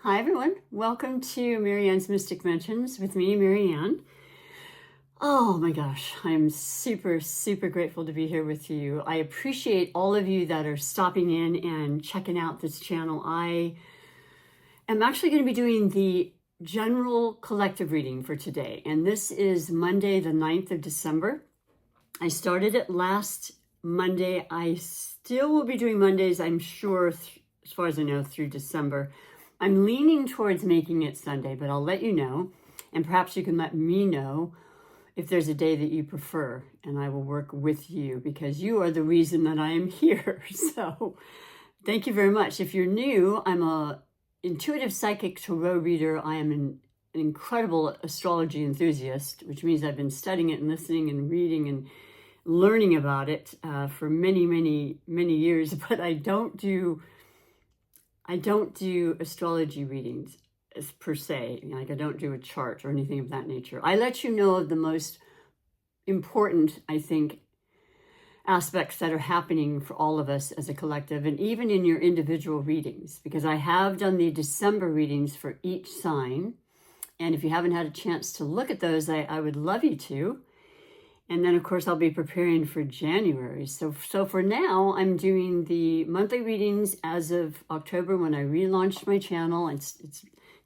Hi everyone, welcome to Marianne's Mystic Mentions with me, Marianne. Oh my gosh, I'm super grateful to be here with you. I appreciate all of you that are stopping in and checking out this channel. I am actually going to be doing the general collective reading for today, and this is Monday the 9th of December. I started it last Monday. I still will be doing Mondays, I'm sure, as far as I know, through December. I'm leaning towards making it Sunday, but I'll let you know, and perhaps you can let me know if there's a day that you prefer, and I will work with you because you are the reason that I am here. So thank you very much. If you're new, I'm a intuitive psychic tarot reader. I am an incredible astrology enthusiast, which means I've been studying it and listening and reading and learning about it for many years, but I don't do astrology readings per se. Like, I don't do a chart or anything of that nature. I let you know of the most important, I think, aspects that are happening for all of us as a collective, and even in your individual readings, because I have done the December readings for each sign. And if you haven't had a chance to look at those, I would love you to. And then, of course, I'll be preparing for January. So for now, I'm doing the monthly readings as of October when I relaunched my channel. It's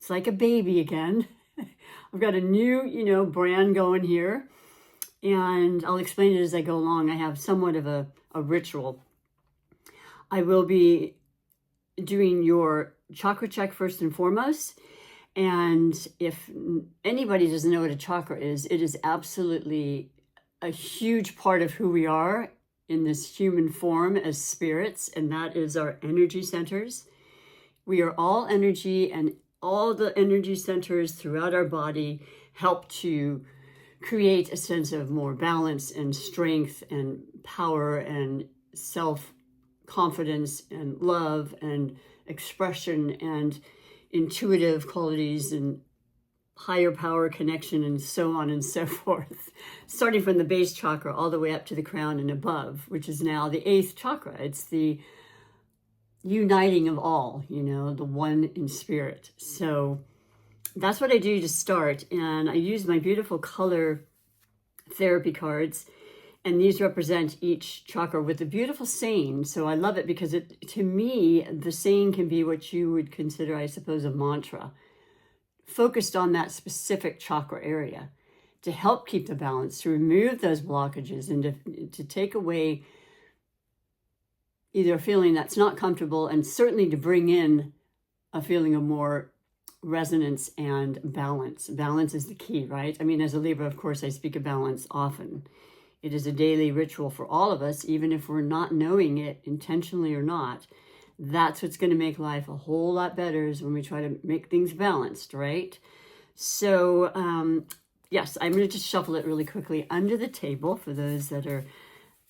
like a baby again. I've got a new, brand going here. And I'll explain it as I go along. I have somewhat of a ritual. I will be doing your chakra check first and foremost. And if anybody doesn't know what a chakra is, it is absolutely a huge part of who we are in this human form as spirits, and that is our energy centers. We are all energy, and all the energy centers throughout our body help to create a sense of more balance and strength and power and self-confidence and love and expression and intuitive qualities and higher power connection and so on and so forth, starting from the base chakra all the way up to the crown and above, which is now the 8th chakra. It's the uniting of all, the one in spirit. So that's what I do to start. And I use my beautiful color therapy cards, and these represent each chakra with a beautiful saying. So I love it because to me, the saying can be what you would consider, I suppose, a mantra, focused on that specific chakra area to help keep the balance, to remove those blockages, and to take away either a feeling that's not comfortable, and certainly to bring in a feeling of more resonance and balance. Balance is the key, right? I mean, as a Libra, of course, I speak of balance often. It is a daily ritual for all of us, even if we're not knowing it intentionally or not. That's what's going to make life a whole lot better, is when we try to make things balanced, right? So, yes, I'm going to just shuffle it really quickly under the table for those that are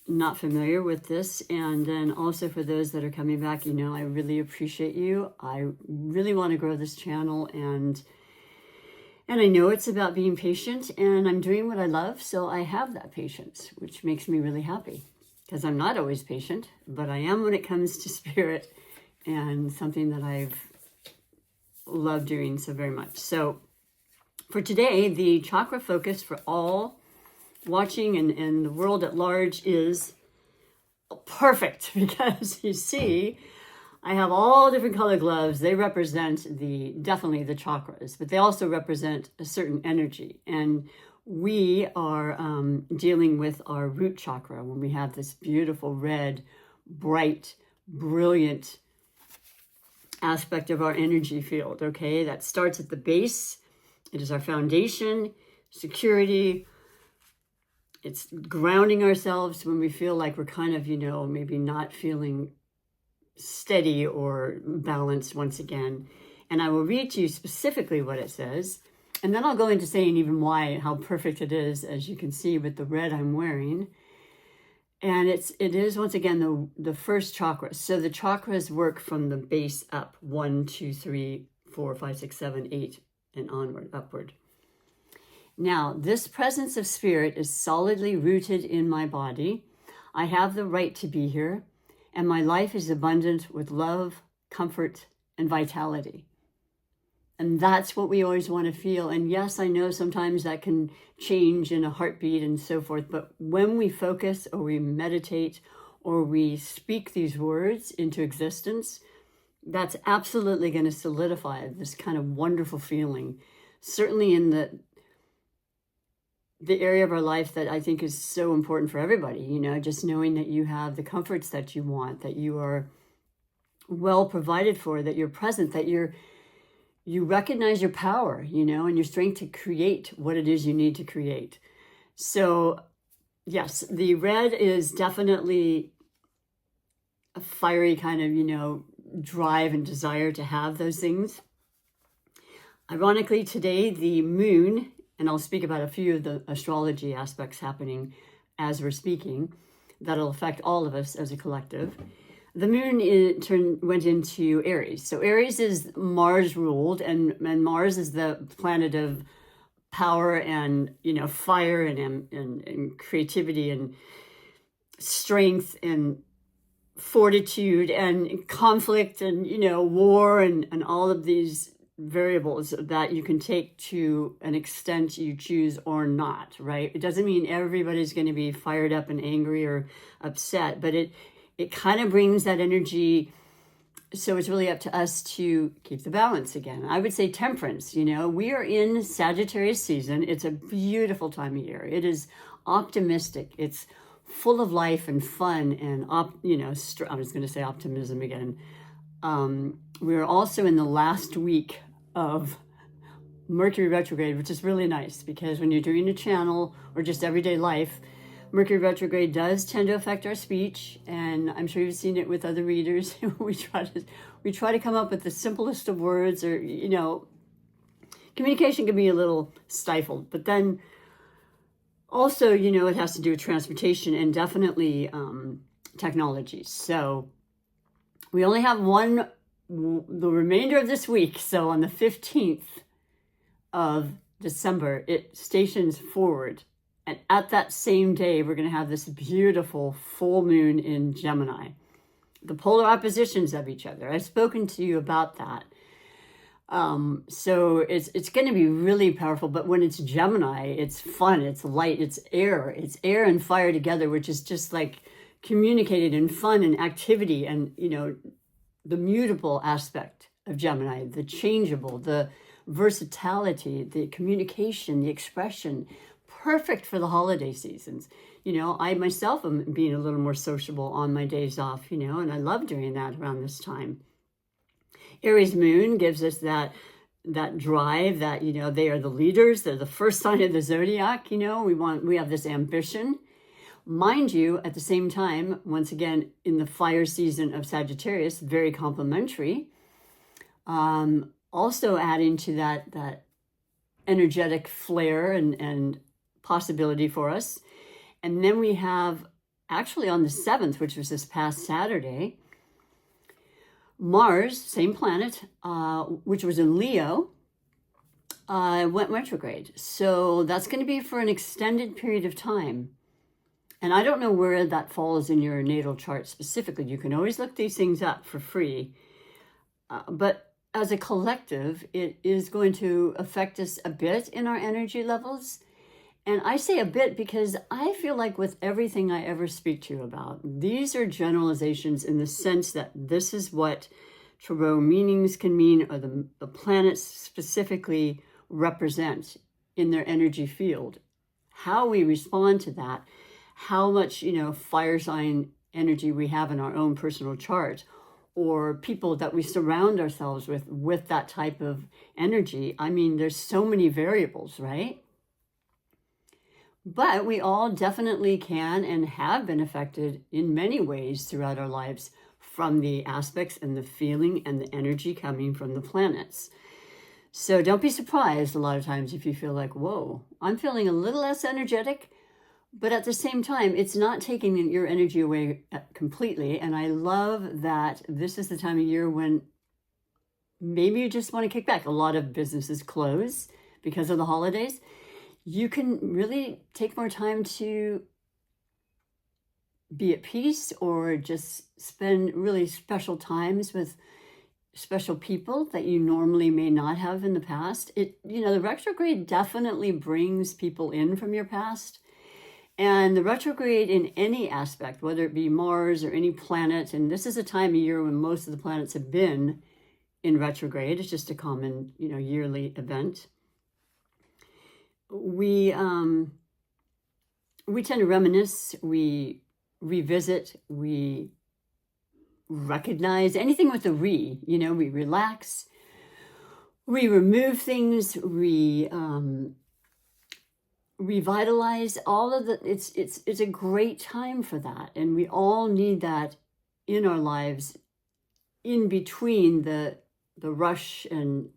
not familiar with this. And then also for those that are coming back, I really appreciate you. I really want to grow this channel, and I know it's about being patient, and I'm doing what I love. So I have that patience, which makes me really happy, because I'm not always patient, but I am when it comes to spirit, and something that I've loved doing so very much. So for today, the chakra focus for all watching and the world at large is perfect, because you see, I have all different color gloves. They represent definitely the chakras, but they also represent a certain energy. And we are dealing with our root chakra when we have this beautiful red, bright, brilliant aspect of our energy field, okay? That starts at the base. It is our foundation, security. It's grounding ourselves when we feel like we're kind of, maybe not feeling steady or balanced once again. And I will read to you specifically what it says. And then I'll go into saying even how perfect it is, as you can see with the red I'm wearing. And it is once again the first chakra. So the chakras work from the base up, 1, 2, 3, 4, 5, 6, 7, 8, and onward, upward. Now, this presence of spirit is solidly rooted in my body. I have the right to be here, and my life is abundant with love, comfort, and vitality. And that's what we always want to feel. And yes, I know sometimes that can change in a heartbeat and so forth. But when we focus or we meditate or we speak these words into existence, that's absolutely going to solidify this kind of wonderful feeling. Certainly in the area of our life that I think is so important for everybody, you know, just knowing that you have the comforts that you want, that you are well provided for, that you're present, that you recognize your power, you know, and your strength to create what it is you need to create. So yes, the red is definitely a fiery kind of, you know, drive and desire to have those things. Ironically, today, the moon, and I'll speak about a few of the astrology aspects happening as we're speaking, that'll affect all of us as a collective. The moon went into Aries. So Aries is Mars ruled, and Mars is the planet of power and, you know, fire and creativity and strength and fortitude and conflict and, you know, war and all of these variables that you can take to an extent you choose or not, right? It doesn't mean everybody's going to be fired up and angry or upset, but it kind of brings that energy. So it's really up to us to keep the balance again. I would say temperance, you know, we are in Sagittarius season. It's a beautiful time of year. It is optimistic. It's full of life and fun and, you know, I was going to say optimism again. We're also in the last week of Mercury retrograde, which is really nice because when you're doing a channel or just everyday life, Mercury retrograde does tend to affect our speech, and I'm sure you've seen it with other readers. we try to come up with the simplest of words, or, you know, communication can be a little stifled, but then also, you know, it has to do with transportation and definitely technology. So we only have the remainder of this week. So on the 15th of December, it stations forward. And at that same day, we're going to have this beautiful full moon in Gemini. The polar oppositions of each other. I've spoken to you about that. So it's going to be really powerful, but when it's Gemini, it's fun, it's light, it's air and fire together, which is just like communicated and fun and activity and, you know, the mutable aspect of Gemini, the changeable, the versatility, the communication, the expression, perfect for the holiday seasons. You know, I myself am being a little more sociable on my days off, you know, and I love doing that around this time. Aries moon gives us that drive that, you know, they are the leaders. They're the first sign of the zodiac. You know, we have this ambition. Mind you, at the same time, once again, in the fire season of Sagittarius, very complementary. Also adding to that energetic flair and possibility for us. And then we have actually on the 7th, which was this past Saturday, Mars, same planet, which was in Leo, went retrograde. So that's going to be for an extended period of time. And I don't know where that falls in your natal chart specifically. You can always look these things up for free. But as a collective, it is going to affect us a bit in our energy levels. And I say a bit because I feel like with everything I ever speak to you about, these are generalizations in the sense that this is what tarot meanings can mean, or the planets specifically represent in their energy field. How we respond to that, how much, you know, fire sign energy we have in our own personal chart, or people that we surround ourselves with that type of energy. I mean, there's so many variables, right? But we all definitely can and have been affected in many ways throughout our lives from the aspects and the feeling and the energy coming from the planets. So don't be surprised a lot of times if you feel like, whoa, I'm feeling a little less energetic, but at the same time, it's not taking your energy away completely. And I love that this is the time of year when maybe you just want to kick back. A lot of businesses close because of the holidays. You can really take more time to be at peace or just spend really special times with special people that you normally may not have in the past. The retrograde definitely brings people in from your past. And the retrograde in any aspect, whether it be Mars or any planet, and this is a time of year when most of the planets have been in retrograde. It's just a common, yearly event. We tend to reminisce, we revisit, we recognize anything with a we relax, we remove things, we revitalize all of the, it's a great time for that. And we all need that in our lives, in between the rush and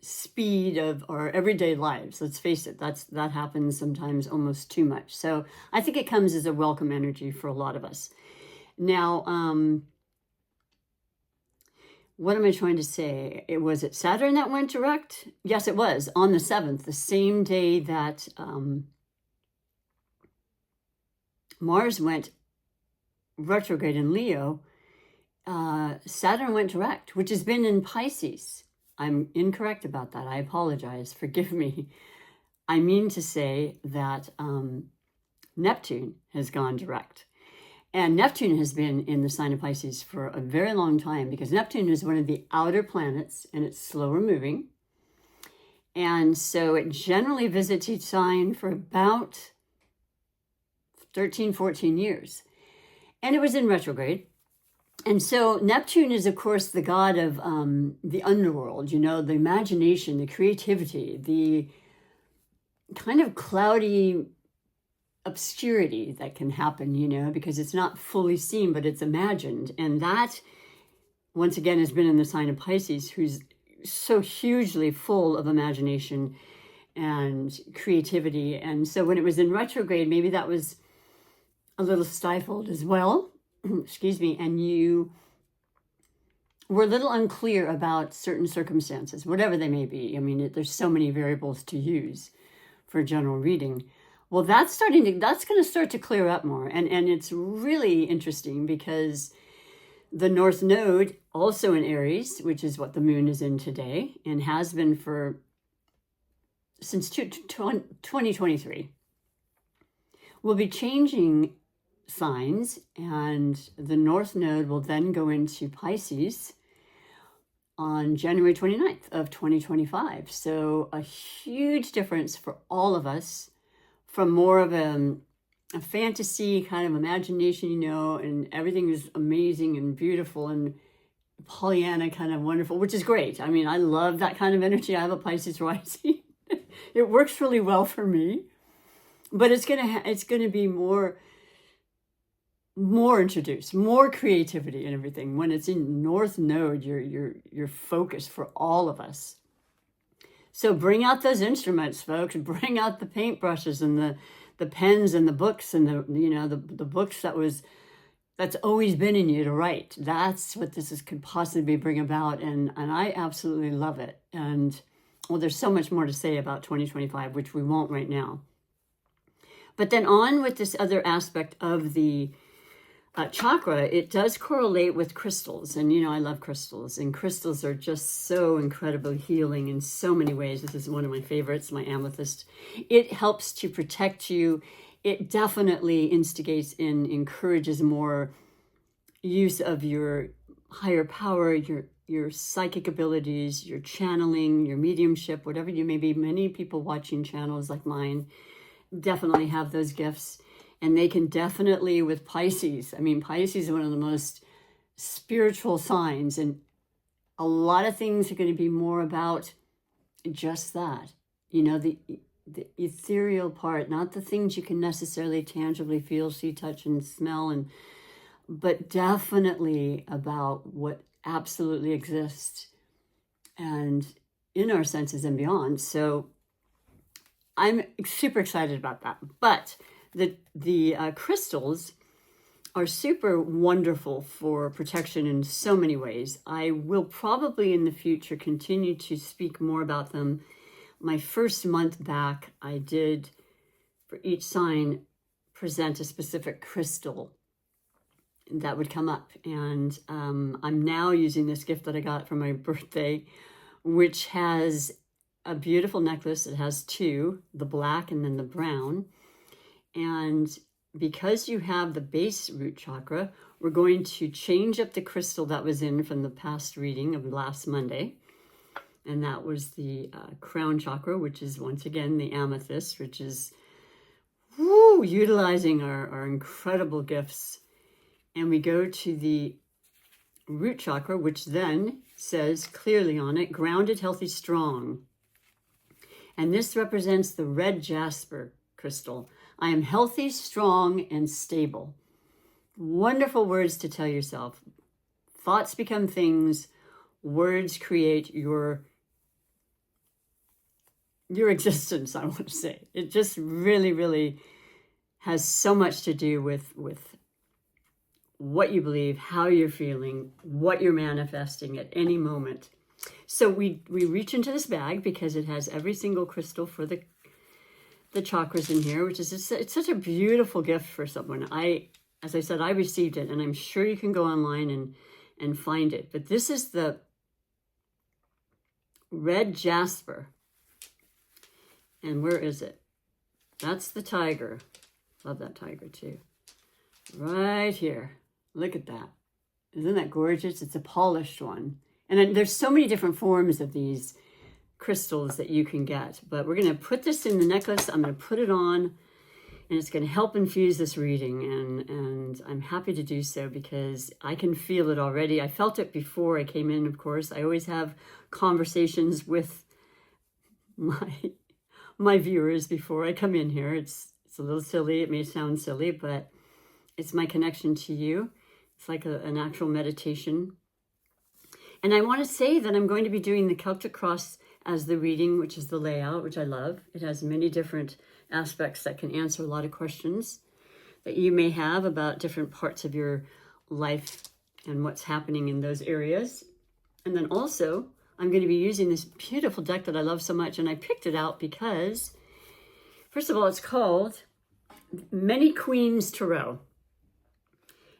speed of our everyday lives. Let's face it, that happens sometimes almost too much. So I think it comes as a welcome energy for a lot of us. Now, what am I trying to say? Was it Saturn that went direct? Yes, it was on the 7th, the same day that Mars went retrograde in Leo. Saturn went direct, which has been in Pisces. I'm incorrect about that. I apologize. Forgive me. I mean to say that Neptune has gone direct. And Neptune has been in the sign of Pisces for a very long time because Neptune is one of the outer planets and it's slower moving. And so it generally visits each sign for about 13, 14 years. And it was in retrograde. And so Neptune is, of course, the god of the underworld, the imagination, the creativity, the kind of cloudy obscurity that can happen, because it's not fully seen, but it's imagined. And that, once again, has been in the sign of Pisces, who's so hugely full of imagination and creativity. And so when it was in retrograde, maybe that was a little stifled as well. Excuse me, and you were a little unclear about certain circumstances, whatever they may be. I mean, there's so many variables to use for general reading. Well, that's going to start to clear up more. And it's really interesting because the North Node, also in Aries, which is what the moon is in today, and has been since 2023, will be changing signs, and the North Node will then go into Pisces on January 29th of 2025. So a huge difference for all of us from more of a fantasy kind of imagination, and everything is amazing and beautiful and Pollyanna kind of wonderful, which is great. I mean, I love that kind of energy. I have a Pisces rising. It works really well for me, but it's gonna be more introduced, more creativity and everything. When it's in North Node, you're focused for all of us. So bring out those instruments, folks. Bring out the paintbrushes and the pens and the books and the books that's always been in you to write. That's what could possibly bring about, and I absolutely love it. And well, there's so much more to say about 2025, which we won't right now. But then on with this other aspect of the chakra, it does correlate with crystals. And, I love crystals. And crystals are just so incredibly healing in so many ways. This is one of my favorites, my amethyst. It helps to protect you. It definitely instigates and encourages more use of your higher power, your psychic abilities, your channeling, your mediumship, whatever you may be. Many people watching channels like mine definitely have those gifts. And they can definitely, with Pisces, Pisces is one of the most spiritual signs, and a lot of things are going to be more about just that, the ethereal part, not the things you can necessarily tangibly feel, see, touch, and smell, but definitely about what absolutely exists and in our senses and beyond. So I'm super excited about that. But the crystals are super wonderful for protection in so many ways. I will probably in the future continue to speak more about them. My first month back, I did, for each sign, present a specific crystal. that would come up. And I'm now using this gift that I got for my birthday, which has a beautiful necklace. It has two, the black and then the brown. And because you have the base root chakra, we're going to change up the crystal that was in from the past reading of last Monday. And that was the crown chakra, which is once again the amethyst, which is utilizing our incredible gifts. And we go to the root chakra, which then says clearly on it, grounded, healthy, strong. And this represents the red jasper crystal. I am healthy, strong, and stable. Wonderful words to tell yourself. Thoughts become things. Words create your existence, I want to say. It just really, really has so much to do with what you believe, how you're feeling, what you're manifesting at any moment. So we reach into this bag because it has every single crystal for the chakras in here, which is it's such a beautiful gift for someone. As I said, I received it, and I'm sure you can go online and find it. But this is the red jasper. And where is it? That's the tiger. Love that tiger too. Right here. Look at that. Isn't that gorgeous? It's a polished one. And there's so many different forms of these crystals that you can get. But we're going to put this in the necklace. I'm going to put it on, and it's going to help infuse this reading. And I'm happy to do so because I can feel it already. I felt it before I came in, of course. I always have conversations with my viewers before I come in here. It's a little silly. It may sound silly, but it's my connection to you. It's like an actual meditation. And I want to say that I'm going to be doing the Celtic Cross as the reading, which is the layout, which I love. It has many different aspects that can answer a lot of questions that you may have about different parts of your life and what's happening in those areas. And then also, I'm going to be using this beautiful deck that I love so much. And I picked it out because, first of all, it's called Many Queens Tarot.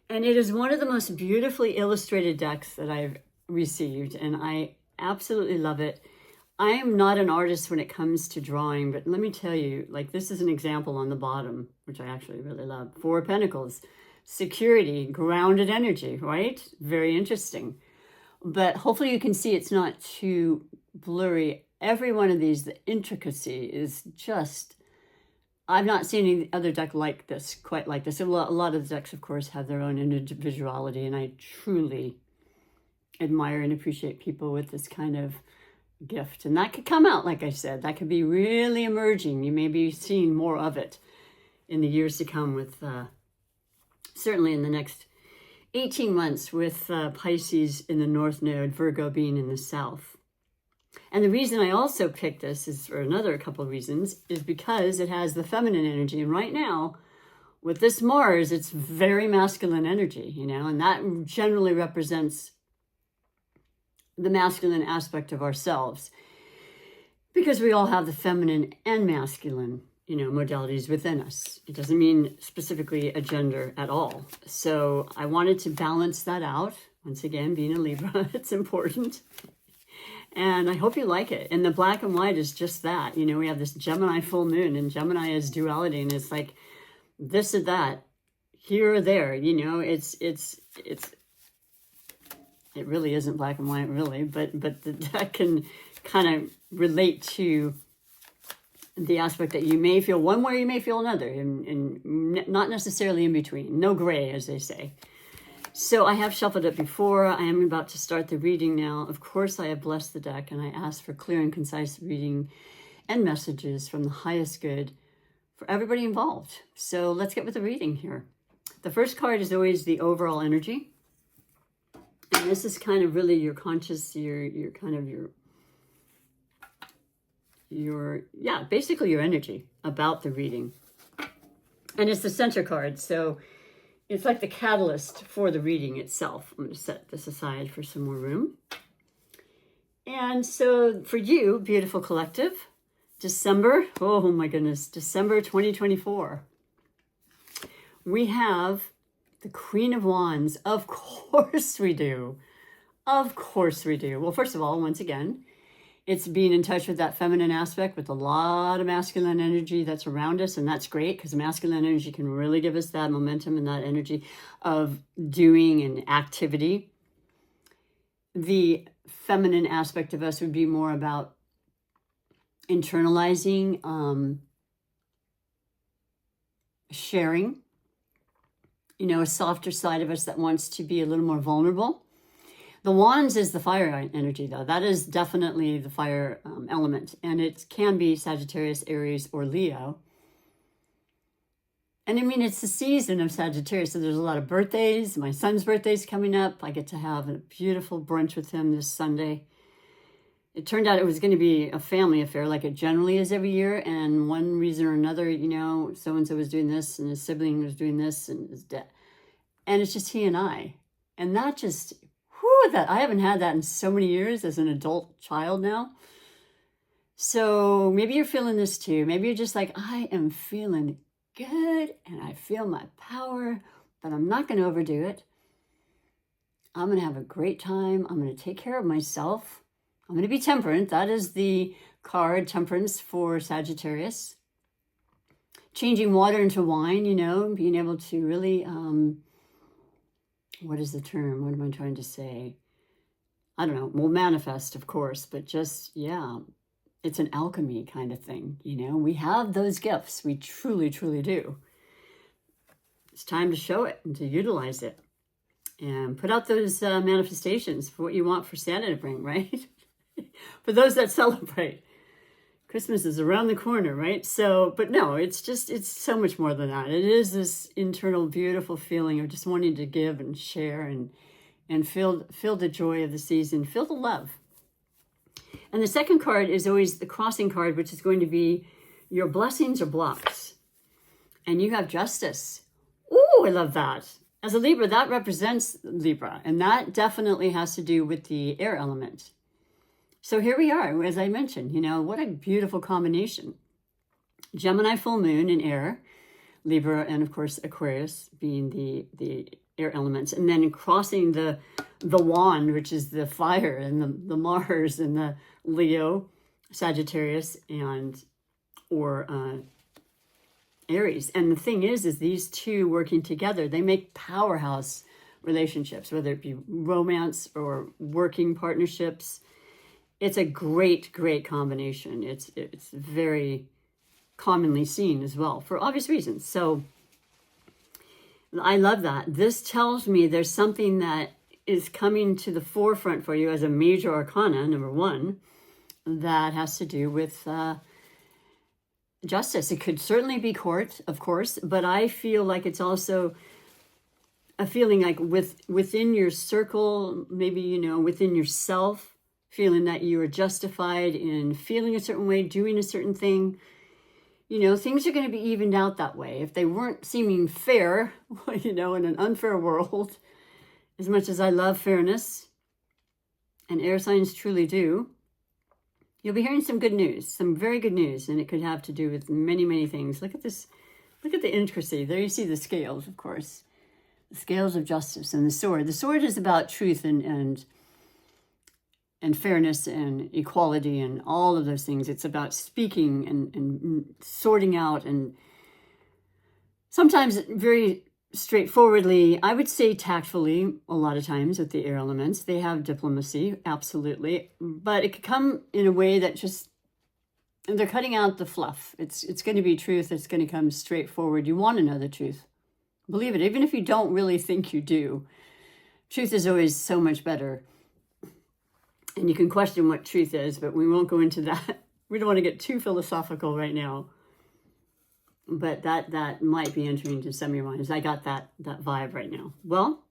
And it is one of the most beautifully illustrated decks that I've received. And I absolutely love it. I am not an artist when it comes to drawing, but let me tell you, like, this is an example on the bottom, which I actually really love. Four of Pentacles, security, grounded energy, right? Very interesting. But hopefully you can see it's not too blurry. Every one of these, the intricacy is just, I've not seen any other deck like this, quite like this. A lot of the decks, of course, have their own individuality, and I truly admire and appreciate people with this kind of gift. And that could come out, like I said, that could be really emerging. You may be seeing more of it in the years to come with, certainly in the next 18 months with Pisces in the North Node, Virgo being in the South. And the reason I also picked this is for another couple of reasons, is because it has the feminine energy. And right now, with this Mars, it's very masculine energy, you know, and that generally represents the masculine aspect of ourselves, because we all have the feminine and masculine, you know, modalities within us. It doesn't mean specifically a gender at all. So I wanted to balance that out. Once again, being a Libra, it's important. And I hope you like it. And the black and white is just that. You know, we have this Gemini full moon, and Gemini is duality, and it's like this or that, here or there. You know, it really isn't black and white, really, but that can kind of relate to the aspect that you may feel one way, you may feel another, and not necessarily in between. No gray, as they say. So I have shuffled it before. I am about to start the reading now. Of course, I have blessed the deck, and I ask for clear and concise reading and messages from the highest good for everybody involved. So let's get with the reading here. The first card is always the overall energy. And this is kind of really your conscious, your kind of yeah, basically your energy about the reading. And it's the center card, so it's like the catalyst for the reading itself. I'm going to set this aside for some more room. And so for you, beautiful collective, December, oh my goodness, December 2024. We have The Queen of Wands. Of course we do. Of course we do. Well, first of all, once again, it's being in touch with that feminine aspect with a lot of masculine energy that's around us. And that's great because masculine energy can really give us that momentum and that energy of doing and activity. The feminine aspect of us would be more about internalizing, sharing, you know, a softer side of us that wants to be a little more vulnerable. The Wands is the fire energy, though. That is definitely the fire element. And it can be Sagittarius, Aries, or Leo. And I mean, it's the season of Sagittarius, so there's a lot of birthdays. My son's birthday's coming up. I get to have a beautiful brunch with him this Sunday. It turned out it was going to be a family affair like it generally is every year. And one reason or another, you know, so-and-so was doing this and his sibling was doing this and his dad. And it's just he and I. And that just... that I haven't had that in so many years as an adult child now. So maybe you're feeling this too. Maybe you're just like, I am feeling good and I feel my power, but I'm not going to overdo it. I'm going to have a great time. I'm going to take care of myself. I'm going to be temperate. That is the card, temperance, for Sagittarius. Changing water into wine, you know, being able to really... what is the term? What am I trying to say? I don't know. Well, manifest, of course, but just, yeah, it's an alchemy kind of thing. You know, we have those gifts. We truly, truly do. It's time to show it and to utilize it and put out those manifestations for what you want for Santa to bring, right? For those that celebrate. Christmas is around the corner, right? So, but no, it's so much more than that. It is this internal, beautiful feeling of just wanting to give and share and feel the joy of the season, feel the love. And the second card is always the crossing card, which is going to be your blessings or blocks. And you have Justice. Oh, I love that. As a Libra, that represents Libra. And that definitely has to do with the air element. So here we are, as I mentioned, you know, what a beautiful combination. Gemini full moon in air, Libra, and of course Aquarius being the air elements. And then crossing the wand, which is the fire, and the Mars and the Leo, Sagittarius, and or Aries. And the thing is these two working together, they make powerhouse relationships, whether it be romance or working partnerships. It's a great, great combination. It's very commonly seen as well for obvious reasons. So I love that. This tells me there's something that is coming to the forefront for you as a major arcana, number one, that has to do with justice. It could certainly be court, of course, but I feel like it's also a feeling like within your circle, maybe, you know, within yourself, feeling that you are justified in feeling a certain way, doing a certain thing. You know, things are going to be evened out that way. If they weren't seeming fair, you know, in an unfair world, as much as I love fairness, and air signs truly do, you'll be hearing some good news, some very good news, and it could have to do with many, many things. Look at this. Look at the intricacy. There you see the scales, of course. The scales of justice and the sword. The sword is about truth and fairness and equality and all of those things. It's about speaking and sorting out, and sometimes very straightforwardly, I would say tactfully, a lot of times with the air elements. They have diplomacy, absolutely. But it could come in a way that just, they're cutting out the fluff. It's going to be truth. It's going to come straightforward. You want to know the truth. Believe it, even if you don't really think you do. Truth is always so much better. And you can question what truth is, but we won't go into that. We don't want to get too philosophical right now. But that might be entering into some of your minds. I got that vibe right now. Well,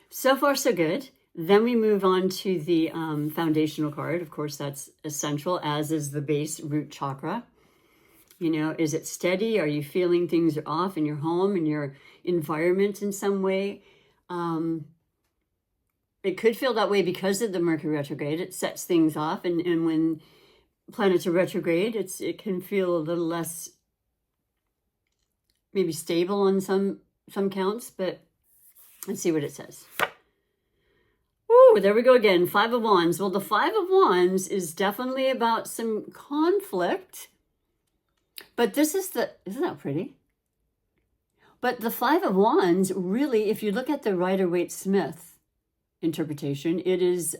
so far so good. Then we move on to the foundational card. Of course, that's essential, as is the base root chakra. You know, is it steady? Are you feeling things are off in your home, in your environment in some way? It could feel that way because of the Mercury retrograde. It sets things off. And when planets are retrograde, it can feel a little less maybe stable on some some counts, but let's see what it says. Ooh, there we go again. 5 of Wands. Well, the 5 of Wands is definitely about some conflict. But this is isn't that pretty? But the 5 of Wands, really, if you look at the Rider-Waite-Smith interpretation, it is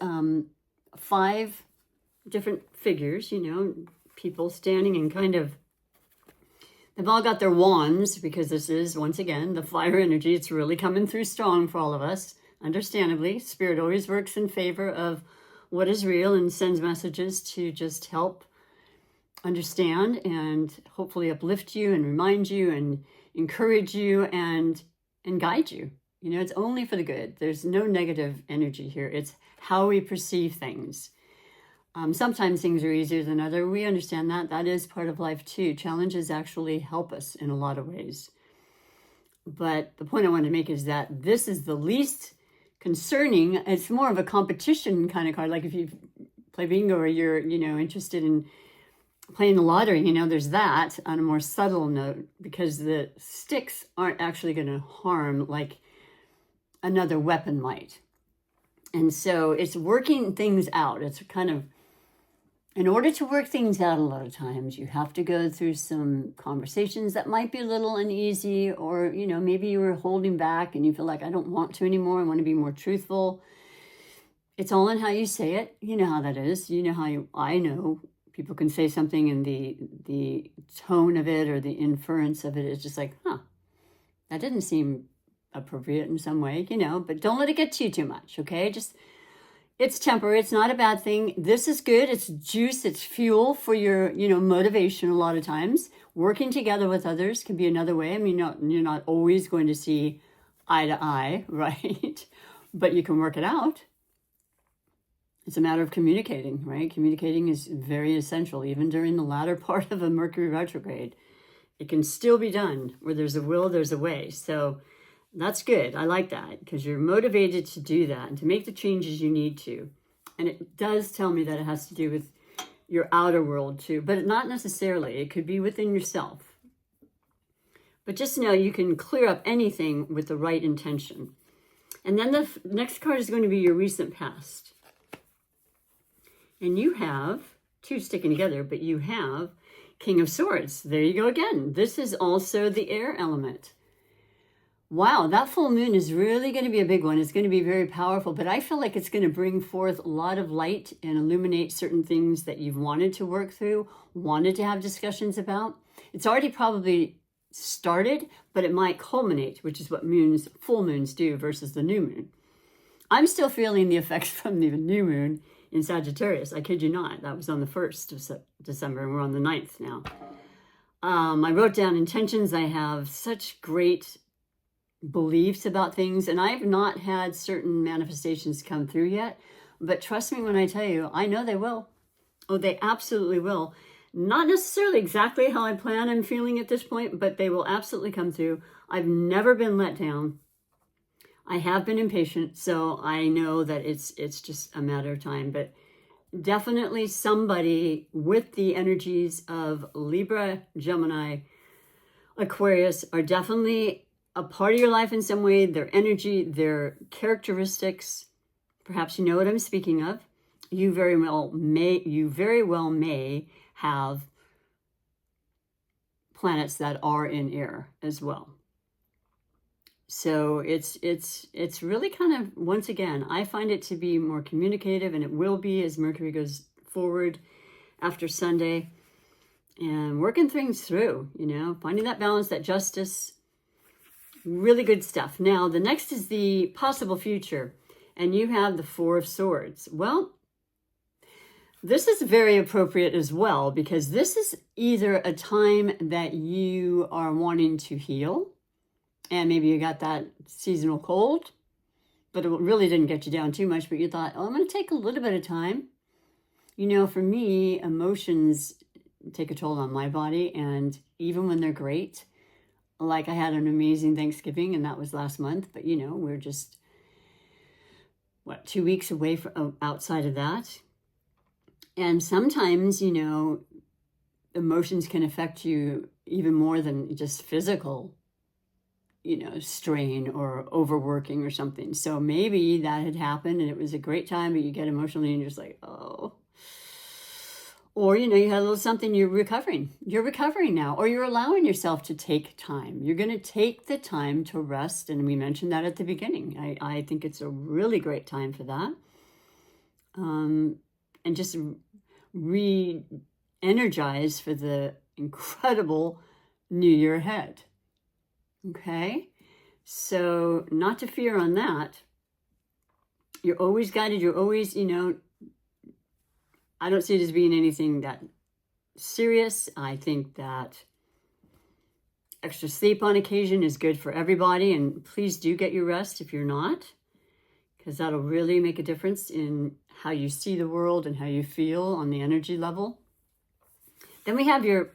5 different figures, people standing in kind of, they've all got their wands, because this is, once again, the fire energy. It's really coming through strong for all of us. Understandably, Spirit always works in favor of what is real and sends messages to just help understand and hopefully uplift you and remind you and encourage you and guide you. It's only for the good. There's no negative energy here. It's how we perceive things. Sometimes things are easier than others. We understand that. That is part of life too. Challenges actually help us in a lot of ways. But the point I wanted to make is that this is the least concerning. It's more of a competition kind of card. Like if you play bingo or you're, interested in playing the lottery, there's that on a more subtle note, because the sticks aren't actually going to harm like another weapon might. And so it's working things out. It's kind of, in order to work things out, a lot of times you have to go through some conversations that might be a little uneasy, or, maybe you were holding back and you feel like, I don't want to anymore. I want to be more truthful. It's all in how you say it. You know how that is. I know people can say something and the tone of it or the inference of it is just like, that didn't seem appropriate in some way, but don't let it get to you too much. Okay. It's temporary. It's not a bad thing. This is good. It's juice. It's fuel for your, motivation. A lot of times working together with others can be another way. I mean, you're not always going to see eye to eye, right? But you can work it out. It's a matter of communicating, right? Communicating is very essential, even during the latter part of a Mercury retrograde. It can still be done. Where there's a will, there's a way. So that's good. I like that, because you're motivated to do that and to make the changes you need to. And it does tell me that it has to do with your outer world too, but not necessarily. It could be within yourself. But just know you can clear up anything with the right intention. And then the next card is going to be your recent past. And you have 2 sticking together, but you have King of Swords. There you go again. This is also the air element. Wow, that full moon is really going to be a big one. It's going to be very powerful, but I feel like it's going to bring forth a lot of light and illuminate certain things that you've wanted to work through, wanted to have discussions about. It's already probably started, but it might culminate, which is what full moons do versus the new moon. I'm still feeling the effects from the new moon in Sagittarius. I kid you not. That was on the 1st of December, and we're on the 9th now. I wrote down intentions. I have such great beliefs about things, and I've not had certain manifestations come through yet, but trust me when I tell you, I know they will. Oh, they absolutely will. Not necessarily exactly how I plan on feeling at this point, but they will absolutely come through. I've never been let down. I have been impatient, so I know that it's just a matter of time, but definitely somebody with the energies of Libra, Gemini, Aquarius are definitely a part of your life in some way. Their energy, their characteristics, perhaps you know what I'm speaking of. You very well may have planets that are in air as well. So it's really kind of, once again, I find it to be more communicative, and it will be as Mercury goes forward after Sunday, and working things through, finding that balance, that justice. Really good stuff. Now, the next is the possible future, and you have the 4 of Swords. Well, this is very appropriate as well, because this is either a time that you are wanting to heal, and maybe you got that seasonal cold, but it really didn't get you down too much, but you thought, I'm going to take a little bit of time. For me, emotions take a toll on my body, and even when they're great, like I had an amazing Thanksgiving, and that was last month, but we're just, 2 weeks away from outside of that. And sometimes, emotions can affect you even more than just physical strain or overworking or something. So maybe that had happened and it was a great time, but you get emotionally and you're just like, oh. Or, you had a little something, you're recovering now, or you're allowing yourself to take time. You're going to take the time to rest. And we mentioned that at the beginning. I think it's a really great time for that. And just re-energize for the incredible new year ahead. Okay. So not to fear on that. You're always guided. You're always, I don't see it as being anything that serious. I think that extra sleep on occasion is good for everybody. And please do get your rest if you're not, because that'll really make a difference in how you see the world and how you feel on the energy level. Then we have your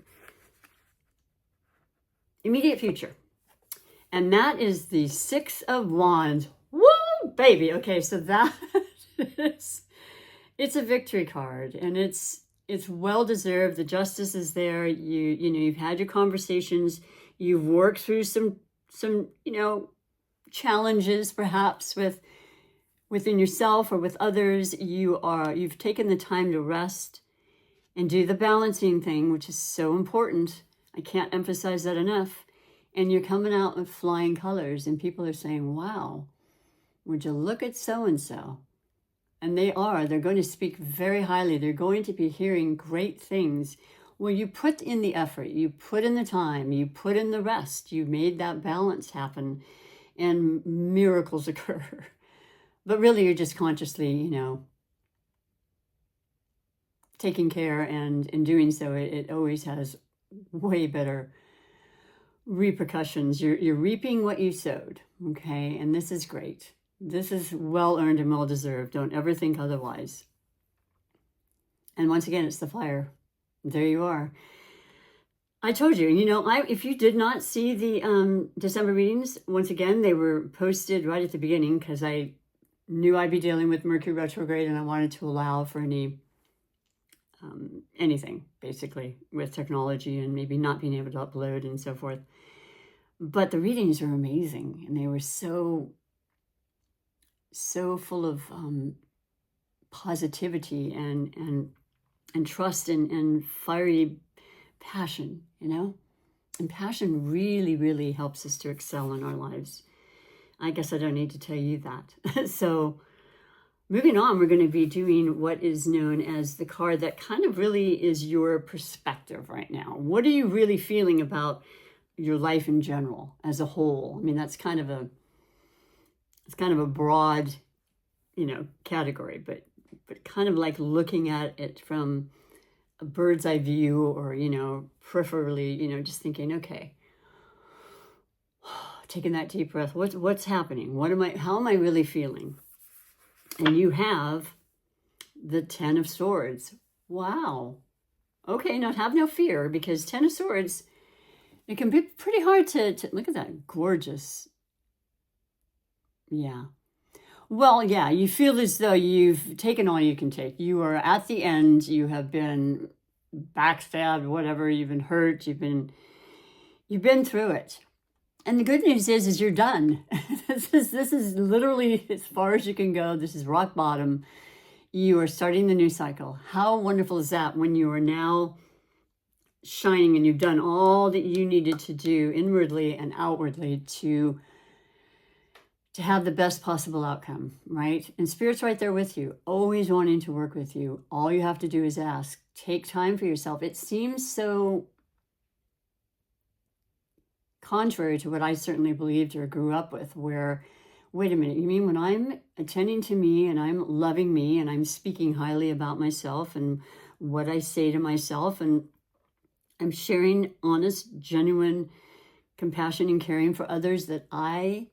immediate future. And that is the Six of Wands. Woo, baby. Okay, so that is... It's a victory card, and it's well deserved. The justice is there. You've had your conversations. You've worked through some challenges perhaps within yourself or with others. You've taken the time to rest and do the balancing thing, which is so important. I can't emphasize that enough. And you're coming out with flying colors, and people are saying, "Wow, would you look at so and so?" And they're going to speak very highly. They're going to be hearing great things. Well, you put in the effort, you put in the time, you put in the rest, you made that balance happen, and miracles occur. But really, you're just consciously, taking care, and in doing so, it always has way better repercussions. You're reaping what you sowed, okay? And this is great. This is well earned and well deserved. Don't ever think otherwise. And once again, it's the fire. There you are. I told you, if you did not see the December readings, once again, they were posted right at the beginning because I knew I'd be dealing with Mercury retrograde, and I wanted to allow for anything, basically, with technology and maybe not being able to upload and so forth. But the readings are amazing, and they were so full of positivity and trust and fiery passion, and passion really, really helps us to excel in our lives. I guess I don't need to tell you that. So moving on, we're going to be doing what is known as the card that kind of really is your perspective right now. What are you really feeling about your life in general as a whole? I mean, that's kind of a broad, category, but kind of like looking at it from a bird's eye view, or, peripherally, just thinking, okay, taking that deep breath. What's happening? How am I really feeling? And you have the Ten of Swords. Wow. Okay, now have no fear, because Ten of Swords, it can be pretty hard to look at that. Gorgeous. Yeah. Well, yeah, you feel as though you've taken all you can take. You are at the end. You have been backstabbed, whatever. You've been hurt. You've been through it. And the good news is you're done. This is literally as far as you can go. This is rock bottom. You are starting the new cycle. How wonderful is that, when you are now shining and you've done all that you needed to do inwardly and outwardly to have the best possible outcome, right? And Spirit's right there with you, always wanting to work with you. All you have to do is ask. Take time for yourself. It seems so contrary to what I certainly believed or grew up with, where, wait a minute, you mean when I'm attending to me and I'm loving me and I'm speaking highly about myself and what I say to myself, and I'm sharing honest, genuine compassion and caring for others, that I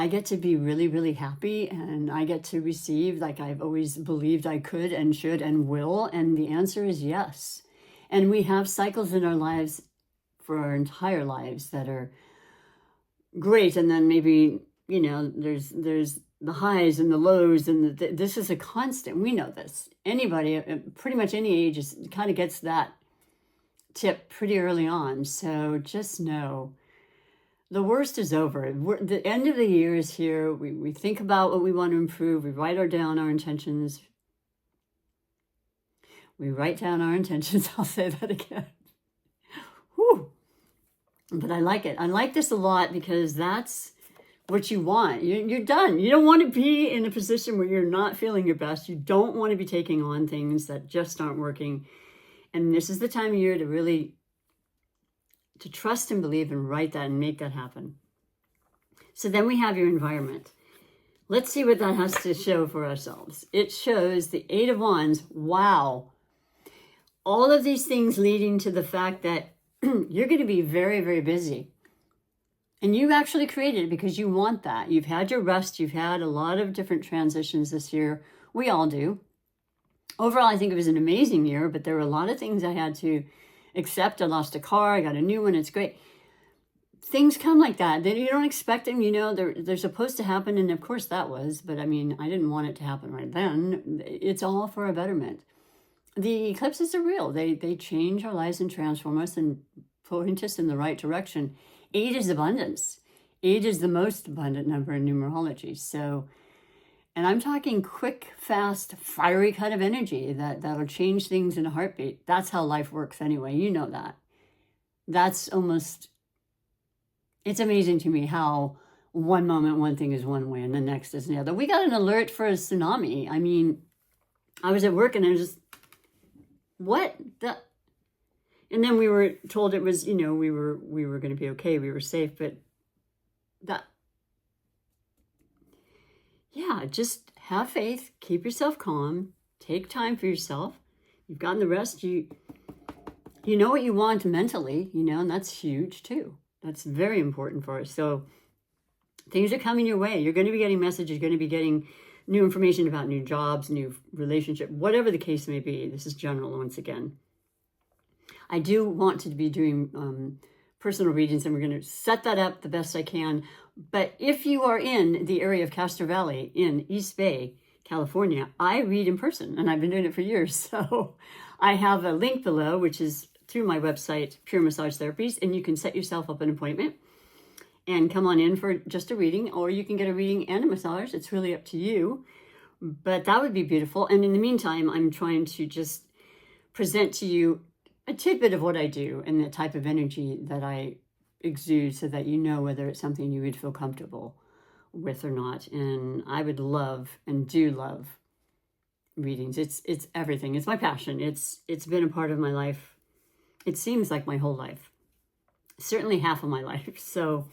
get to be really, really happy, and I get to receive like I've always believed I could and should and will? And the answer is yes. And we have cycles in our lives for our entire lives that are great. And then maybe, there's the highs and the lows, and this is a constant. We know this. Anybody, pretty much any age, kind of gets that tip pretty early on. So just know the worst is over. The end of the year is here. We think about what we want to improve. We write down our intentions. We write down our intentions. I'll say that again. Whew. But I like it. I like this a lot because that's what you want. You're done. You don't want to be in a position where you're not feeling your best. You don't want to be taking on things that just aren't working. And this is the time of year to really to trust and believe and write that and make that happen. So then we have your environment. Let's see what that has to show for ourselves. It shows the 8 of Wands. Wow. All of these things leading to the fact that you're going to be very, very busy. And you actually created it because you want that. You've had your rest. You've had a lot of different transitions this year. We all do. Overall, I think it was an amazing year, but there were a lot of things I had to accept. I lost a car. I got a new one. It's great. Things come like that. Then you don't expect them. You know, they're supposed to happen. And of course that was. But I mean, I didn't want it to happen right then. It's all for a betterment. The eclipses are real. They change our lives and transform us and point us in the right direction. 8 is abundance. 8 is the most abundant number in numerology. So, and I'm talking quick, fast, fiery kind of energy that'll change things in a heartbeat. That's how life works anyway. You know that. That's almost, it's amazing to me how one moment one thing is one way and the next is the other. We got an alert for a tsunami. I mean, I was at work and I was just, what the? And then we were told it was, you know, we were going to be okay. We were safe, but that, yeah, just have faith, keep yourself calm, take time for yourself. You've gotten the rest. You know what you want mentally, you know, and that's huge too. That's very important for us. So things are coming your way. You're going to be getting messages. You're going to be getting new information about new jobs, new relationship, whatever the case may be. This is general once again. I do want to be doing personal readings, and we're going to set that up the best I can. But if you are in the area of Castro Valley in East Bay, California, I read in person, and I've been doing it for years. So I have a link below, which is through my website, Pure Massage Therapies, and you can set yourself up an appointment and come on in for just a reading, or you can get a reading and a massage. It's really up to you, but that would be beautiful. And in the meantime, I'm trying to just present to you a tidbit of what I do and the type of energy that I exude so that you know whether it's something you would feel comfortable with or not. And I would love and do love readings. It's everything. It's my passion. It's been a part of my life. It seems like my whole life, certainly half of my life. So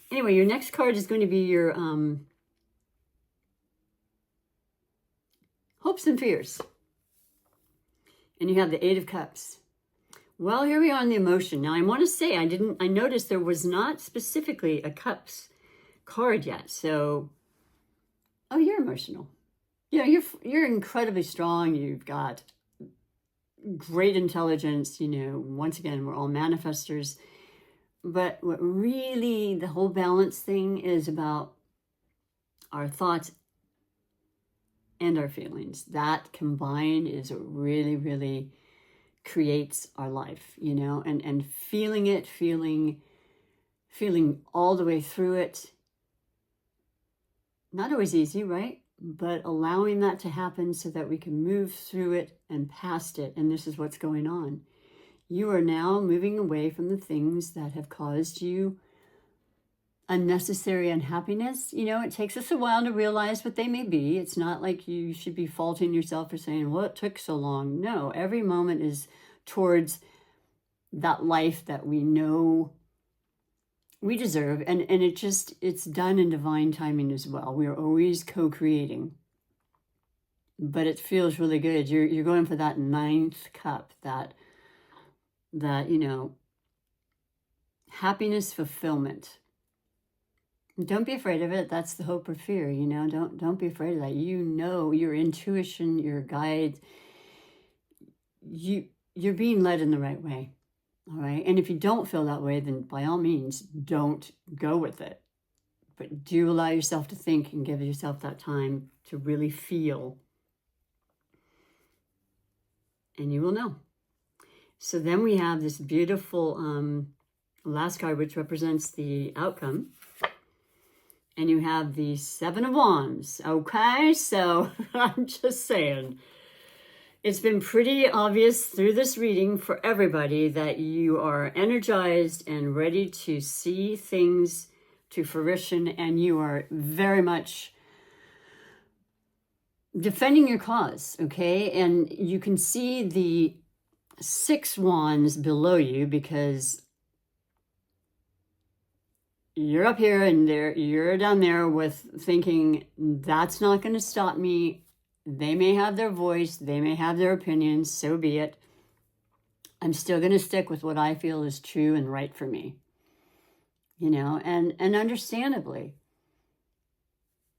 anyway, your next card is going to be your hopes and fears. And you have the 8 of Cups. Well, here we are on the emotion. Now, I want to say I noticed there was not specifically a Cups card yet. So, oh, you're emotional. You know, you're incredibly strong. You've got great intelligence. You know, once again, we're all manifestors. But what really the whole balance thing is about our thoughts and our feelings. That combined is what really, really creates our life, you know, and feeling it, feeling all the way through it. Not always easy, right? But allowing that to happen so that we can move through it and past it. And this is what's going on. You are now moving away from the things that have caused you unnecessary unhappiness. You know, it takes us a while to realize what they may be. It's not like you should be faulting yourself for saying, well, it took so long. No, every moment is towards that life that we know we deserve. And it's done in divine timing as well. We are always co-creating. But it feels really good. You're going for that 9th cup, that you know, happiness, fulfillment. Don't be afraid of it. That's the hope or fear, you know. Don't be afraid of that. You know, your intuition, your guide, you're being led in the right way. All right. And if you don't feel that way, then by all means, don't go with it. But do allow yourself to think and give yourself that time to really feel. And you will know. So then we have this beautiful last card, which represents the outcome. And you have the Seven of Wands. Okay, so I'm just saying, it's been pretty obvious through this reading for everybody that you are energized and ready to see things to fruition, and you are very much defending your cause, okay? And you can see the 6 wands below you because you're up here and you're down there with thinking, that's not going to stop me. They may have their voice, they may have their opinions, so be it. I'm still going to stick with what I feel is true and right for me. You know, and understandably,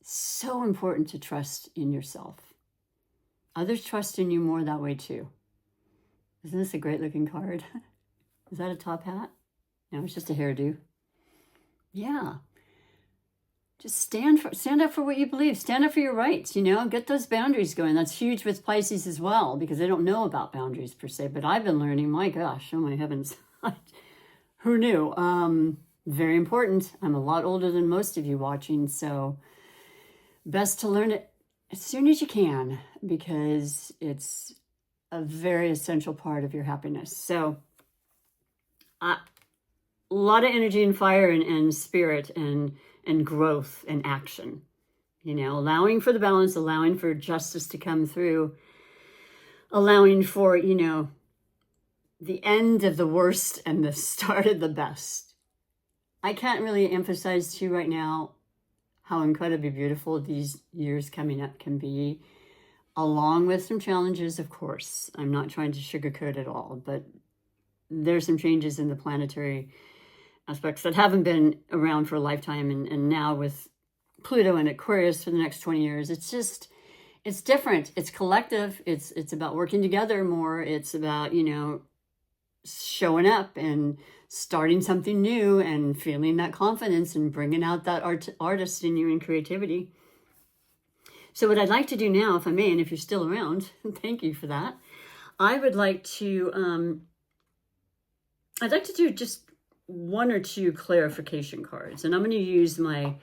so important to trust in yourself. Others trust in you more that way too. Isn't this a great looking card? Is that a top hat? No, it's just a hairdo. Yeah. Just stand up for what you believe. Stand up for your rights, you know, get those boundaries going. That's huge with Pisces as well, because they don't know about boundaries per se, but I've been learning, my gosh, oh my heavens. Who knew? Very important. I'm a lot older than most of you watching, so best to learn it as soon as you can, because it's a very essential part of your happiness. So a lot of energy and fire and spirit and growth and action, you know, allowing for the balance, allowing for justice to come through, allowing for, you know, the end of the worst and the start of the best. I can't really emphasize to you right now how incredibly beautiful these years coming up can be, along with some challenges, of course. I'm not trying to sugarcoat it all, but there's some changes in the planetary aspects that haven't been around for a lifetime, and now with Pluto and Aquarius for the next 20 years, it's different. It's collective. It's about working together more. It's about, you know, showing up and starting something new and feeling that confidence and bringing out that artist in you and creativity. So what I'd like to do now, if I may, and if you're still around, thank you for that, I would like to, I'd like to do just 1 or 2 clarification cards, and I'm going to use my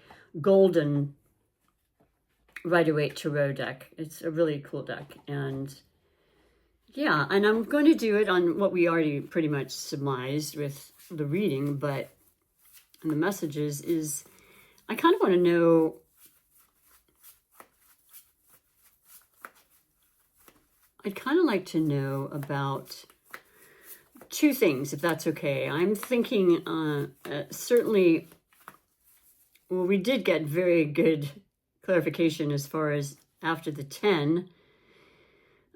golden Rider-Waite Tarot deck. It's a really cool deck, and yeah, and I'm going to do it on what we already pretty much surmised with the reading, but the messages is, I kind of want to know, I'd kind of like to know about 2 things, if that's okay. I'm thinking certainly, well, we did get very good clarification as far as after the 10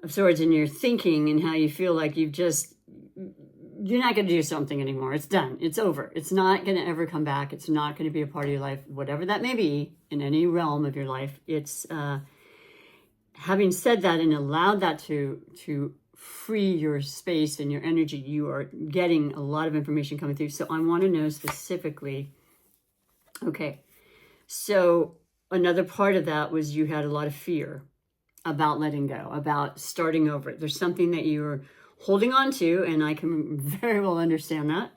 of Swords in your thinking and how you feel like you're not going to do something anymore. It's done. It's over. It's not going to ever come back. It's not going to be a part of your life, whatever that may be in any realm of your life. It's having said that and allowed that to free your space and your energy, you are getting a lot of information coming through. So I want to know specifically, okay, so another part of that was you had a lot of fear about letting go, about starting over. There's something that you're holding on to, and I can very well understand that.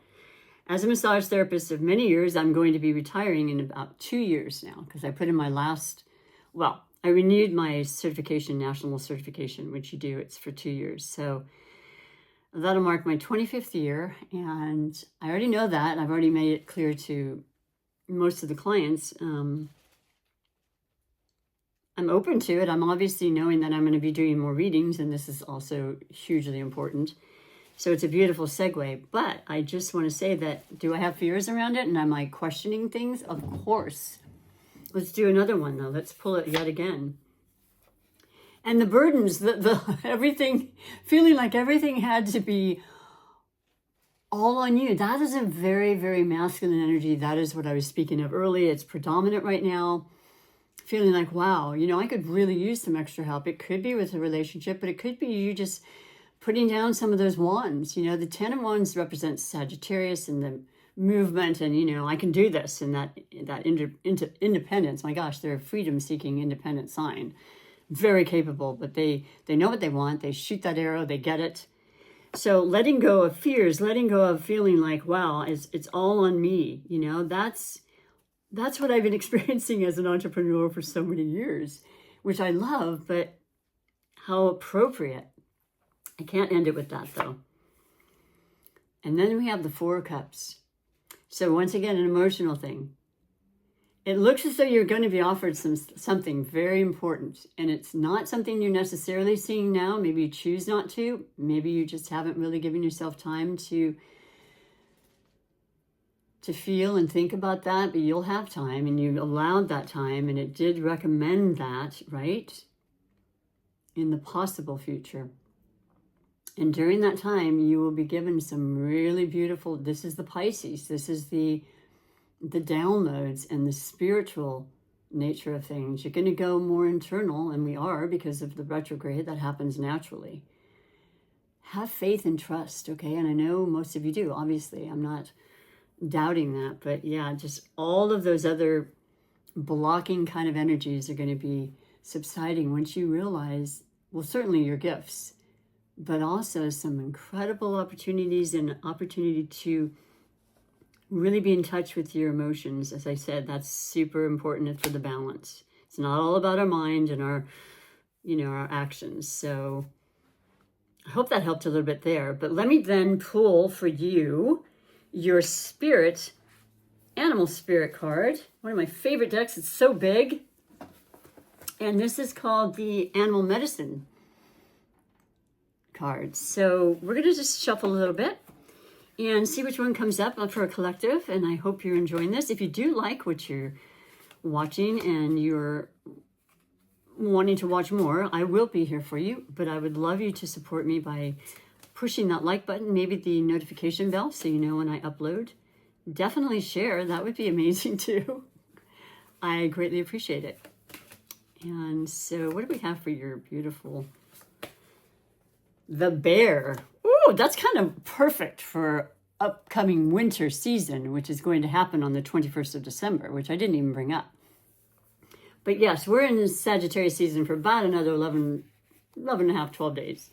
As a massage therapist of many years, I'm going to be retiring in about 2 years now, because I put in my last, well, I renewed my certification, national certification, which you do, it's for 2 years. So that'll mark my 25th year. And I already know that. I've already made it clear to most of the clients. I'm open to it. I'm obviously knowing that I'm going to be doing more readings, and this is also hugely important. So it's a beautiful segue. But I just want to say that, do I have fears around it? And am I questioning things? Of course. Let's do another one, though. Let's pull it yet again. And the burdens, the everything, feeling like everything had to be all on you. That is a very, very masculine energy. That is what I was speaking of earlier. It's predominant right now. Feeling like, wow, you know, I could really use some extra help. It could be with a relationship, but it could be you just putting down some of those wands. You know, the 10 of Wands represents Sagittarius and the movement, and, you know, I can do this, and that independence. My gosh, they're a freedom-seeking independent sign. Very capable, but they know what they want. They shoot that arrow. They get it. So letting go of fears, letting go of feeling like, wow, it's all on me. You know, that's what I've been experiencing as an entrepreneur for so many years, which I love, but how appropriate. I can't end it with that though. And then we have the Four of Cups. So once again, an emotional thing. It looks as though you're going to be offered something very important, and it's not something you're necessarily seeing now. Maybe you choose not to. Maybe you just haven't really given yourself time to feel and think about that, but you'll have time, and you allowed that time, and it did recommend that, right? In the possible future. And during that time, you will be given some really beautiful, this is the Pisces, this is the downloads and the spiritual nature of things. You're going to go more internal, and we are, because of the retrograde. That happens naturally. Have faith and trust, okay? And I know most of you do, obviously. I'm not doubting that, but yeah, just all of those other blocking kind of energies are going to be subsiding once you realize, well, certainly your gifts, but also some incredible opportunities and opportunity to really be in touch with your emotions. As I said, that's super important for the balance. It's not all about our mind and our, our actions. So I hope that helped a little bit there. But let me then pull for you your spirit, animal spirit card. One of my favorite decks. It's so big. And this is called the Animal Medicine card. So we're going to just shuffle a little bit and see which one comes up for a collective. And I hope you're enjoying this. If you do like what you're watching and you're wanting to watch more, I will be here for you. But I would love you to support me by pushing that like button, maybe the notification bell, so you know when I upload. Definitely share. That would be amazing too. I greatly appreciate it. And so what do we have for your beautiful... The bear. Ooh, that's kind of perfect for upcoming winter season, which is going to happen on the 21st of December, which I didn't even bring up. But yes, we're in Sagittarius season for about another 11 and a half, 12 days.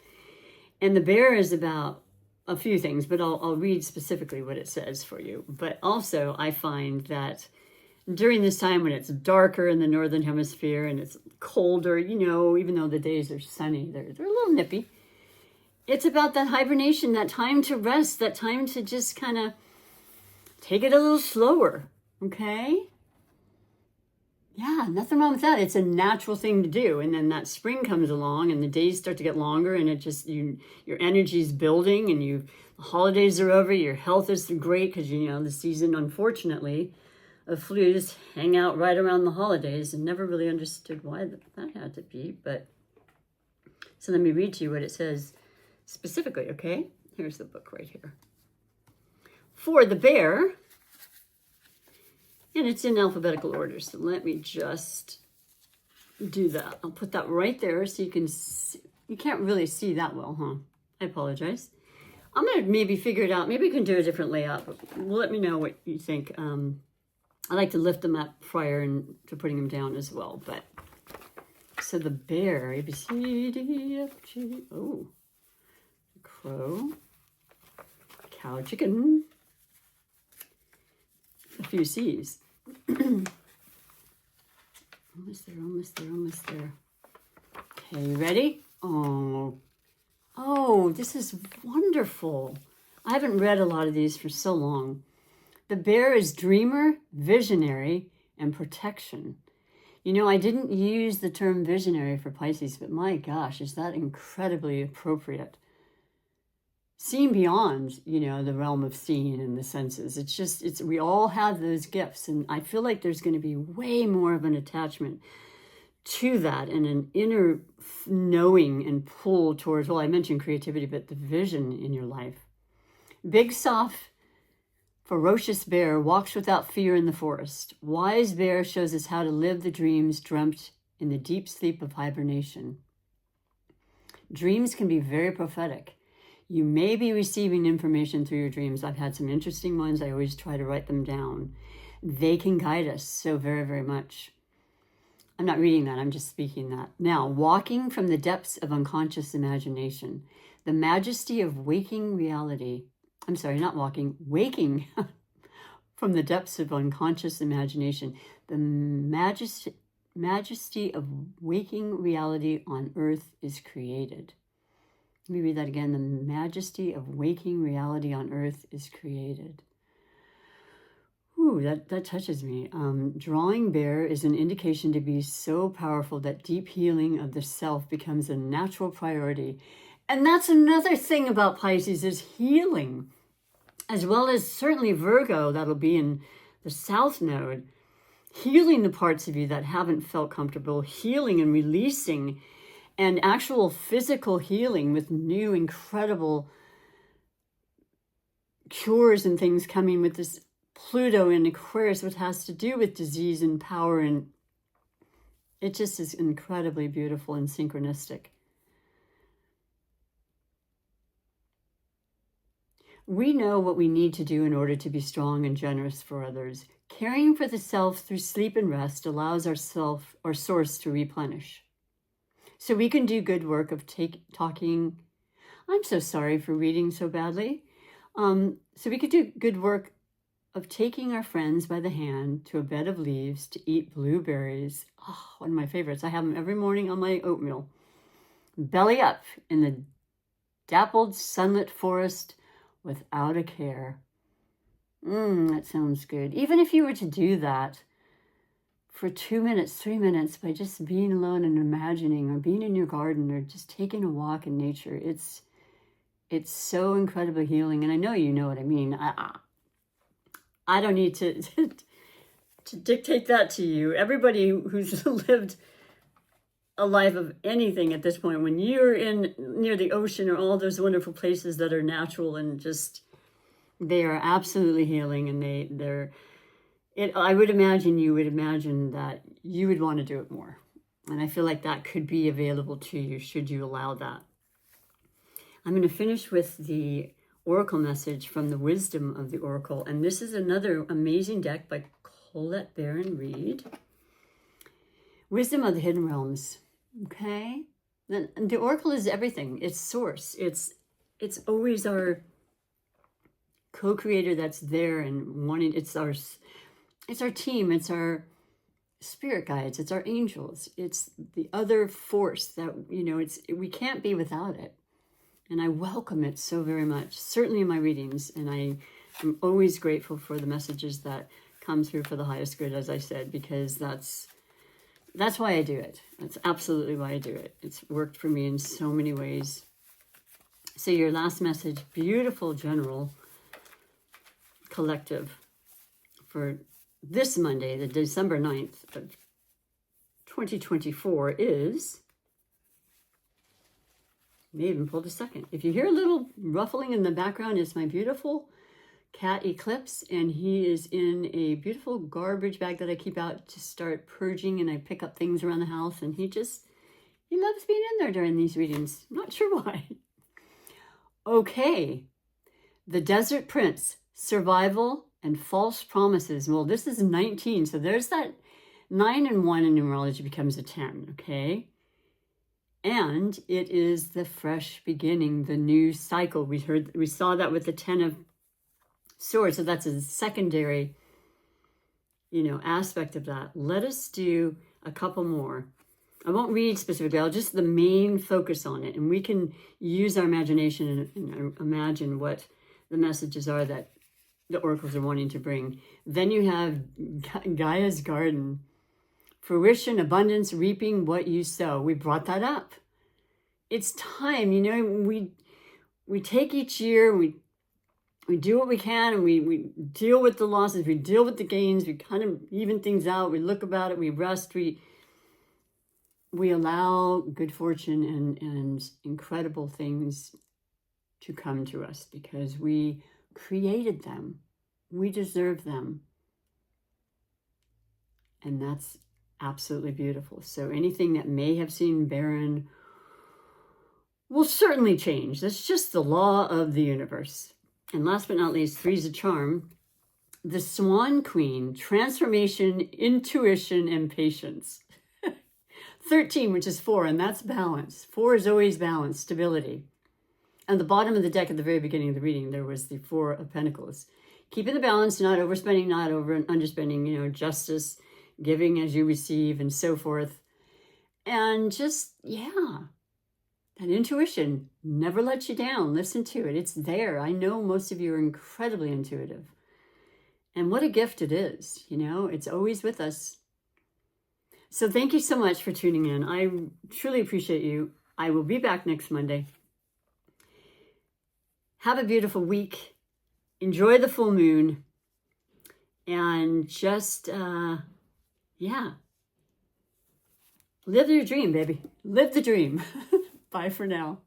And the bear is about a few things, but I'll read specifically what it says for you. But also I find that during this time when it's darker in the Northern Hemisphere and it's colder, even though the days are sunny, they're a little nippy. It's about that hibernation, that time to rest, that time to just kind of take it a little slower, okay? Yeah, nothing wrong with that. It's a natural thing to do. And then that spring comes along and the days start to get longer and it just, your energy is building and the holidays are over, your health is great because, the season, unfortunately, of flus hang out right around the holidays and never really understood why that had to be. But so let me read to you what it says specifically, okay? Here's the book right here. For the bear, and it's in alphabetical order, so let me just do that. I'll put that right there so you can see. You can't really see that well, huh? I apologize. I'm going to maybe figure it out. Maybe you can do a different layout, but let me know what you think. I like to lift them up prior to putting them down as well, but so the bear, A, B, C, D, F, G, oh. Crow, cow, chicken, a few C's. Almost there. Okay, you ready? Oh, this is wonderful. I haven't read a lot of these for so long. The bear is dreamer, visionary, and protection. I didn't use the term visionary for Pisces, but my gosh, is that incredibly appropriate. Seeing beyond, the realm of seeing and the senses. We all have those gifts. And I feel like there's going to be way more of an attachment to that and an inner knowing and pull towards, I mentioned creativity, but the vision in your life. Big, soft, ferocious bear walks without fear in the forest. Wise bear shows us how to live the dreams dreamt in the deep sleep of hibernation. Dreams can be very prophetic. You may be receiving information through your dreams. I've had some interesting ones. I always try to write them down. They can guide us so very, very much. I'm not reading that. I'm just speaking that. Now, walking from the depths of unconscious imagination. The majesty of waking reality. I'm sorry, not walking, waking from the depths of unconscious imagination. The majesty of waking reality on earth is created. Let me read that again. The majesty of waking reality on earth is created. Ooh, that touches me. Drawing bare is an indication to be so powerful that deep healing of the self becomes a natural priority. And that's another thing about Pisces is healing, as well as certainly Virgo, that'll be in the South Node, healing the parts of you that haven't felt comfortable, healing and releasing, and actual physical healing with new incredible cures and things coming with this Pluto in Aquarius, which has to do with disease and power, and it just is incredibly beautiful and synchronistic. We know what we need to do in order to be strong and generous for others. Caring for the self through sleep and rest allows our source to replenish. So we can do good work of talking. I'm so sorry for reading so badly. So we could do good work of taking our friends by the hand to a bed of leaves to eat blueberries. Oh, one of my favorites. I have them every morning on my oatmeal. Belly up in the dappled sunlit forest without a care. That sounds good. Even if you were to do that for 2 minutes, 3 minutes, by just being alone and imagining, or being in your garden, or just taking a walk in nature, it's so incredibly healing. And I know you know what I mean. I don't need to dictate that to you. Everybody who's lived a life of anything at this point, when you're in near the ocean or all those wonderful places that are natural and just, they are absolutely healing, and I would imagine you would imagine that you would want to do it more. And I feel like that could be available to you should you allow that. I'm going to finish with the Oracle message from the Wisdom of the Oracle. And this is another amazing deck by Colette Baron Reed. Wisdom of the Hidden Realms. Okay? The Oracle is everything. It's source. It's always our co-creator that's there and wanting. It's our team. It's our spirit guides. It's our angels. It's the other force that, we can't be without it. And I welcome it so very much, certainly in my readings. And I am always grateful for the messages that come through for the highest good, as I said, because that's why I do it. That's absolutely why I do it. It's worked for me in so many ways. So your last message, beautiful general collective for this Monday, the December 9th of 2024 is... May even pulled a second. If you hear a little ruffling in the background, it's my beautiful cat Eclipse, and he is in a beautiful garbage bag that I keep out to start purging, and I pick up things around the house, and he loves being in there during these readings. Not sure why. Okay. The Desert Prince, Survival and False Promises. Well, this is 19, so there's that 9 and 1 in numerology becomes a 10, okay? And it is the fresh beginning, the new cycle. We saw that with the 10 of Swords, so that's a secondary, aspect of that. Let us do a couple more. I won't read specifically, I'll just the main focus on it, and we can use our imagination and imagine what the messages are that the oracles are wanting to bring. Then you have Gaia's Garden. Fruition, abundance, reaping what you sow. We brought that up. It's time, we take each year, we do what we can, and we deal with the losses, we deal with the gains, we kind of even things out, we look about it, we rest, we allow good fortune and incredible things to come to us because we created them. We deserve them. And that's absolutely beautiful. So anything that may have seemed barren will certainly change. That's just the law of the universe. And last but not least, three's a charm. The Swan Queen, transformation, intuition, and patience. 13, which is 4, and that's balance. 4 is always balance, stability. On the bottom of the deck at the very beginning of the reading, there was the Four of Pentacles. Keeping the balance, not overspending, not underspending, you know, justice, giving as you receive, and so forth. And just, yeah, that intuition never lets you down. Listen to it. It's there. I know most of you are incredibly intuitive. And what a gift it is, you know, it's always with us. So thank you so much for tuning in. I truly appreciate you. I will be back next Monday. Have a beautiful week. Enjoy the full moon. And just, yeah. Live your dream, baby. Live the dream. Bye for now.